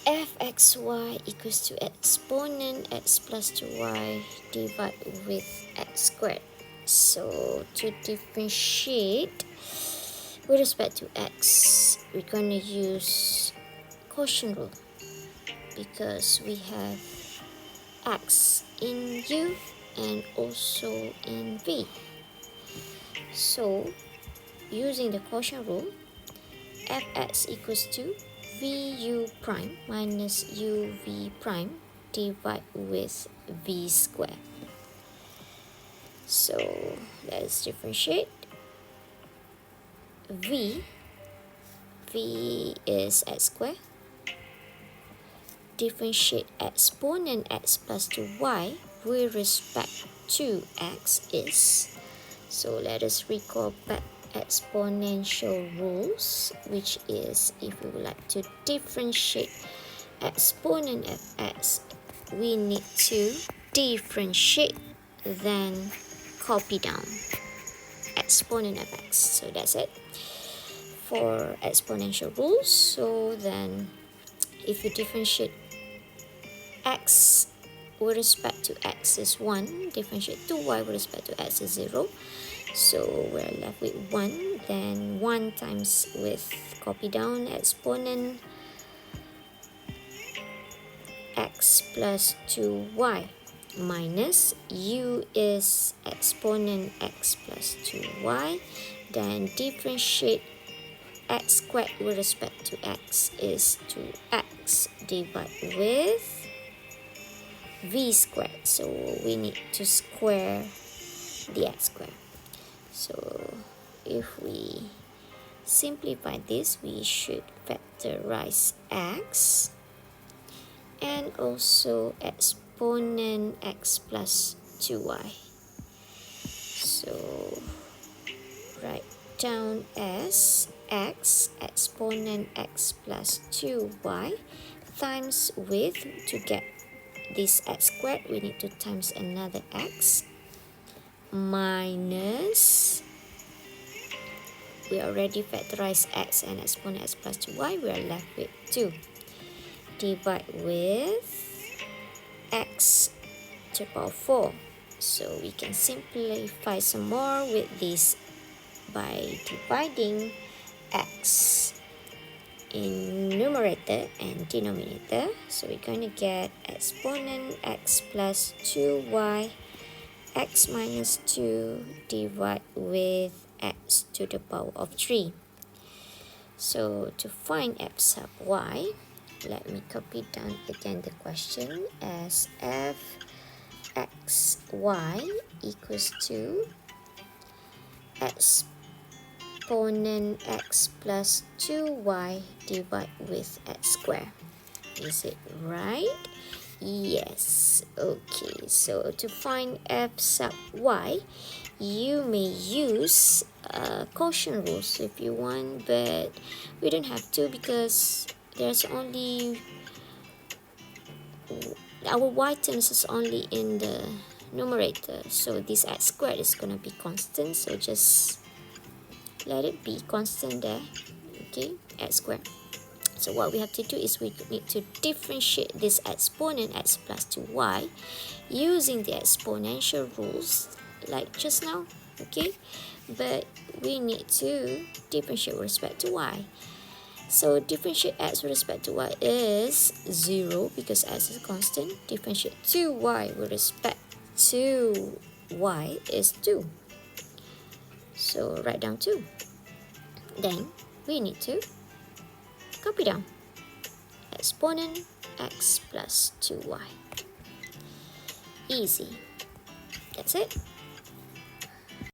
fxy equals to exponent x plus 2y divided with x squared. So to differentiate with respect to x, we're going to use quotient rule because we have x in u and also in v. So using the quotient rule, fx equals to vu prime minus uv prime divided with v squared. So let's differentiate. V is x squared. Differentiate exponent x plus 2y with respect to x is. So let us recall back exponential rules, which is if we would like to differentiate exponent of x, we need to differentiate, then copy down exponent of x. So that's it for exponential rules. So then if you differentiate x with respect to x is 1, differentiate 2y with respect to x is 0. So we're left with 1, then 1 times with copy down exponent x plus 2y minus u is exponent x plus 2y, then differentiate x squared with respect to x is 2x divided with v squared. So we need to square the x squared. So if we simplify this, we should factorize x and also exponent x plus 2y. So write down as x exponent x plus 2y times with, to get this x squared we need to times another x, minus, we already factorized x and exponent x plus 2y, we are left with 2, divide with x to the power 4. So we can simplify some more with this by dividing x in numerator and denominator. So we're going to get exponent x plus 2y x minus 2 divided with x to the power of 3. So to find f sub y, let me copy down again the question as f x y equals to exponent x plus 2y divided with x squared. Is it right? Yes. Okay, so to find f sub y, you may use quotient rules if you want, but we don't have to because there's only our y terms is only in the numerator, so this x squared is going to be constant, so just let it be constant there. Okay, x squared. So what we have to do is we need to differentiate this exponent x plus 2y using the exponential rules like just now. Okay, but we need to differentiate with respect to y. So differentiate x with respect to y is 0 because x is constant. Differentiate 2y with respect to y is 2. So write down 2. Then we need to copy down exponent x plus 2y. Easy. That's it.